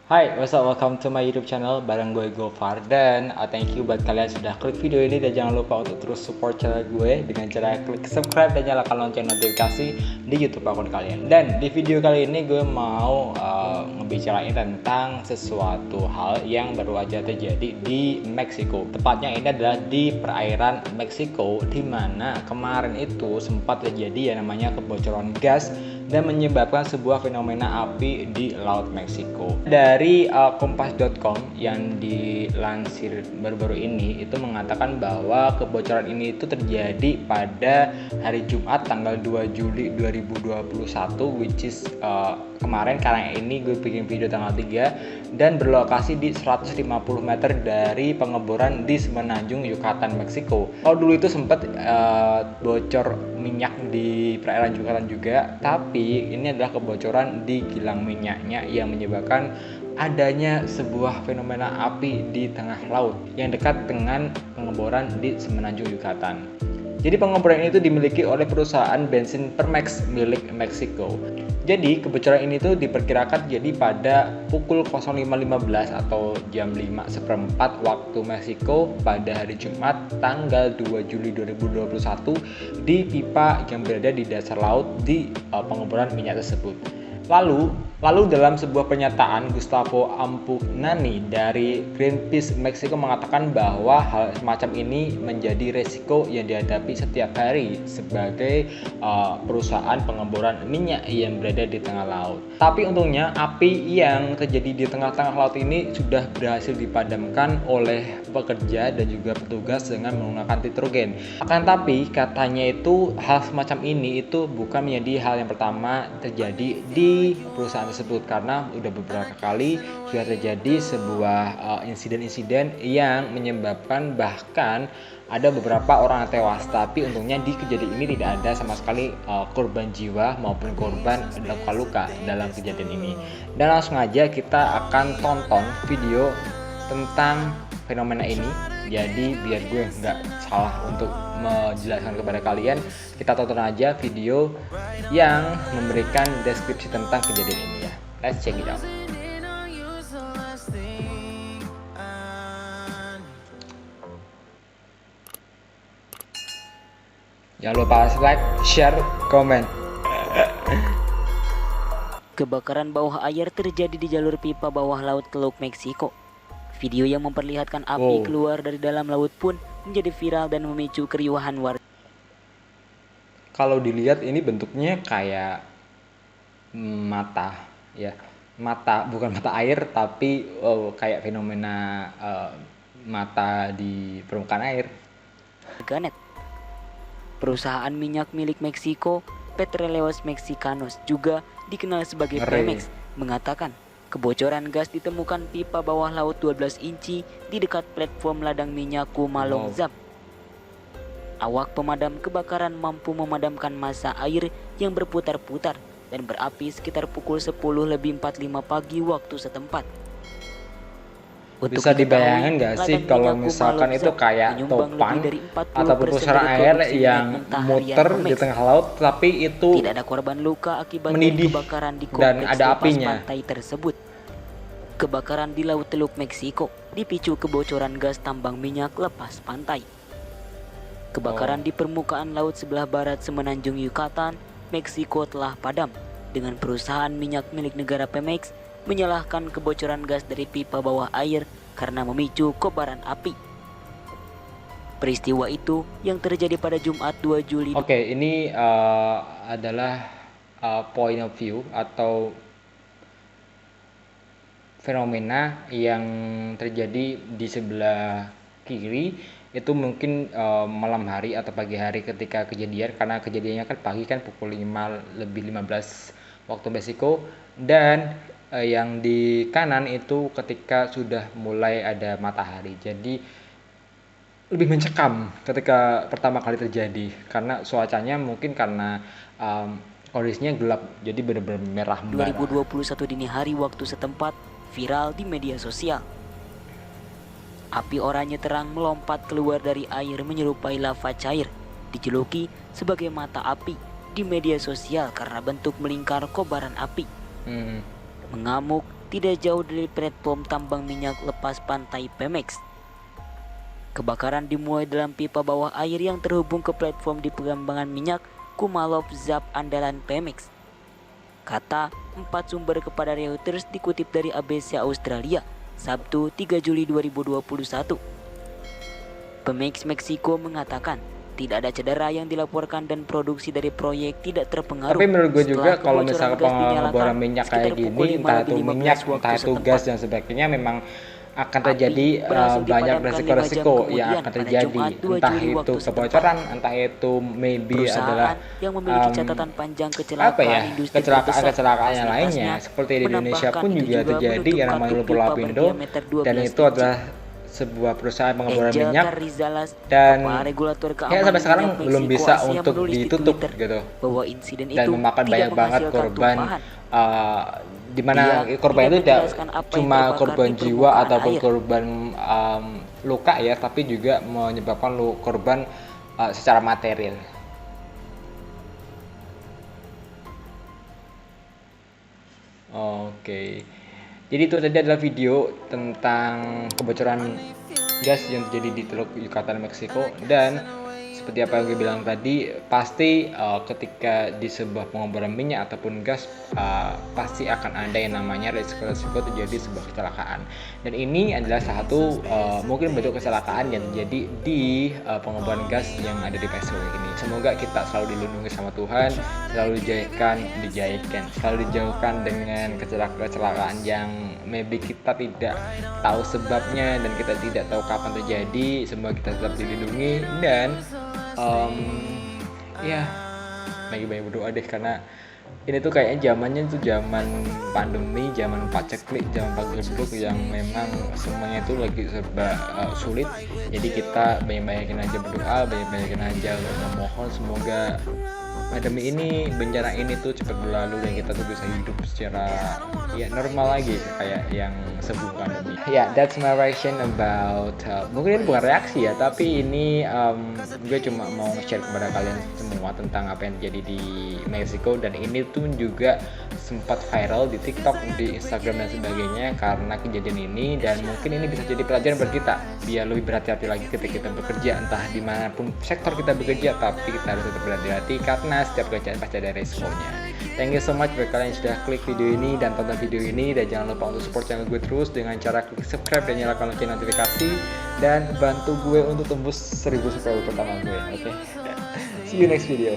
Hai, what's up? Welcome to my YouTube channel bareng gue Gofar. Dan thank you buat kalian sudah klik video ini. Dan jangan lupa untuk terus support channel gue dengan cara klik subscribe dan nyalakan lonceng notifikasi di YouTube akun kalian. Dan di video kali ini gue mau ngebicarain tentang sesuatu hal yang baru aja terjadi di Meksiko. Tepatnya ini adalah di perairan Meksiko, di mana kemarin itu sempat terjadi yang namanya kebocoran gas dan menyebabkan sebuah fenomena api di Laut Meksiko. Dari kompas.com yang dilansir baru-baru ini itu mengatakan bahwa kebocoran ini itu terjadi pada hari Jumat tanggal 2 Juli 2021, which is kemarin, karena ini gue bikin video tanggal 3 dan berlokasi di 150 meter dari pengeboran di Semenanjung Yucatan, Meksiko. Kalau dulu itu sempat bocor minyak di perairan Yucatan juga, tapi ini adalah kebocoran di kilang minyaknya yang menyebabkan adanya sebuah fenomena api di tengah laut yang dekat dengan pengeboran di Semenanjung Yucatan. Jadi pengeboran ini dimiliki oleh perusahaan bensin Pemex milik Meksiko. Jadi kebocoran ini diperkirakan terjadi pada pukul 05.15 atau jam 5:15 waktu Meksiko pada hari Jumat tanggal 2 Juli 2021 di pipa yang berada di dasar laut di pengeboran minyak tersebut. Lalu dalam sebuah pernyataan, Gustavo Ampugnani dari Greenpeace Meksiko mengatakan bahwa hal semacam ini menjadi resiko yang dihadapi setiap hari sebagai perusahaan pengeboran minyak yang berada di tengah laut. Tapi untungnya api yang terjadi di tengah-tengah laut ini sudah berhasil dipadamkan oleh pekerja dan juga petugas dengan menggunakan nitrogen. Akan tapi katanya itu hal semacam ini itu bukan menjadi hal yang pertama terjadi di perusahaan tersebut, karena udah beberapa kali sudah terjadi sebuah insiden-insiden yang menyebabkan bahkan ada beberapa orang yang tewas. Tapi untungnya di kejadian ini tidak ada sama sekali korban jiwa maupun korban luka-luka dalam kejadian ini. Dan langsung aja kita akan tonton video tentang fenomena ini. Jadi biar gue nggak salah untuk menjelaskan kepada kalian, kita tonton aja video yang memberikan deskripsi tentang kejadian ini ya. Let's check it out. Jangan lupa like, share, komen. Kebakaran bawah air terjadi di jalur pipa bawah laut Teluk Meksiko. Video yang memperlihatkan api keluar dari dalam laut pun menjadi viral dan memicu keriuhan warga. Kalau dilihat ini bentuknya kayak mata ya. Mata, bukan mata air, tapi kayak fenomena mata di permukaan air. Ganet. Perusahaan minyak milik Meksiko, Petróleos Mexicanos, juga dikenal sebagai Pemex, mengatakan kebocoran gas ditemukan pipa bawah laut 12 inci di dekat platform ladang minyak Kumalong Zap. Awak pemadam kebakaran mampu memadamkan massa air yang berputar-putar dan berapi sekitar pukul 10:45 pagi waktu setempat. Bisa dibayangkan nggak sih kalau misalkan itu kayak topan atau pusaran air yang muter di tengah laut, tapi itu tidak ada korban luka akibat kebakaran di dan kompleks ada lepas apinya pantai tersebut. Kebakaran di Laut Teluk Meksiko dipicu kebocoran gas tambang minyak lepas pantai. Kebakaran di permukaan laut sebelah barat Semenanjung Yucatan, Meksiko telah padam, dengan perusahaan minyak milik negara Pemex menyalahkan kebocoran gas dari pipa bawah air karena memicu kobaran api. Peristiwa itu yang terjadi pada Jumat 2 Juli. Oke, ini adalah point of view atau fenomena yang terjadi di sebelah kiri. Itu mungkin malam hari atau pagi hari ketika kejadian, karena kejadiannya kan pagi, kan pukul 5:15 waktu Meksiko. Dan yang di kanan itu ketika sudah mulai ada matahari. Jadi lebih mencekam ketika pertama kali terjadi, karena cuacanya mungkin karena kondisinya gelap, jadi benar-benar merah membara. 2021 dini hari waktu setempat viral di media sosial. Api oranye terang melompat keluar dari air menyerupai lava cair, dijuluki sebagai mata api di media sosial karena bentuk melingkar kobaran api. Mengamuk tidak jauh dari platform tambang minyak lepas pantai Pemex. Kebakaran dimulai dalam pipa bawah air yang terhubung ke platform di pengembangan minyak Kumalov Zap andalan Pemex. Kata 4 sumber kepada Reuters dikutip dari ABC Australia, Sabtu 3 Juli 2021. Pemex Meksiko mengatakan tidak ada cedera yang dilaporkan dan produksi dari proyek tidak terpengaruh. Tapi menurut gue juga kalau Kebocoran misalnya gas dinyalakan pengeboran minyak kayak sekitar gini, pukul 5 entah lebih itu 15 minyak, waktu entah itu setempat. gas dan sebagainya, memang akan Api terjadi berhasil banyak dipadamkan 5 jam resiko-resiko yang kemudian akan pada terjadi, Jumat 2 entah Juli itu waktu setempat. kebocoran, entah itu maybe adalah Perusahaan yang memiliki catatan panjang kecelakaan apa ya, industri kecelakaan-kecelakaan yang terbesar lainnya fasilitasnya seperti di Indonesia menambahkan pun itu juga terjadi menutup yang namanya pabrik Lumpur pipa Lapindo, berdiameter 12 dan itu inci. adalah sebuah perusahaan pengeboran Angel minyak Carrizales, dan kepala regulator kayak keamanan sampai sekarang minyak belum Meksiko bisa Asia untuk menulis di ditutup Twitter gitu, bahwa insiden dan itu memakan tidak banyak banget menghasilkan korban, tumpahan. di mana Dia korban tidak itu tidak menjelaskan apa yang cuma terbakar korban di jiwa permukaan ataupun air. korban luka ya, tapi juga menyebabkan korban secara material. Oke, jadi itu tadi adalah video tentang kebocoran gas yang terjadi di Teluk Yucatan, Meksiko. Dan seperti apa yang gue bilang tadi, pasti ketika di sebuah pengeboran minyak ataupun gas, pasti akan ada yang namanya resiko terjadi sebuah kecelakaan. Dan ini adalah satu mungkin bentuk kecelakaan yang terjadi di pengeboran gas yang ada di Meksiko ini. Semoga kita selalu dilindungi sama Tuhan, selalu selalu dijauhkan dengan kecelakaan yang maybe kita tidak tahu sebabnya dan kita tidak tahu kapan terjadi. Semoga kita tetap dilindungi dan ya banyak berdoa deh, karena ini tuh kayaknya zamannya tuh zaman pandemi, zaman paceklik, zaman pageduk yang memang semuanya itu lagi serba sulit. Jadi kita banyakin aja berdoa, banyakin aja memohon semoga pandemi ini, bencana ini tuh cepat berlalu dan kita tuh bisa hidup secara ya normal lagi kayak yang sebelum pandemi. Ya, that's my reaction about mungkin ini bukan reaksi ya, tapi ini gue cuma mau share kepada kalian semua tentang apa yang terjadi di Meksiko. Dan ini tuh juga sempat viral di TikTok, di Instagram dan sebagainya karena kejadian ini. Dan mungkin ini bisa jadi pelajaran buat kita biar lebih berhati-hati lagi ketika kita bekerja, entah dimanapun sektor kita bekerja, tapi kita harus tetap berhati-hati karena setiap kerjaan pasti ada resikonya. Thank you so much buat kalian yang sudah klik video ini dan tonton video ini, dan jangan lupa untuk support channel gue terus dengan cara klik subscribe dan nyalakan lonceng notifikasi, dan bantu gue untuk tembus 1000 subscriber pertama gue. Oke. See you next video.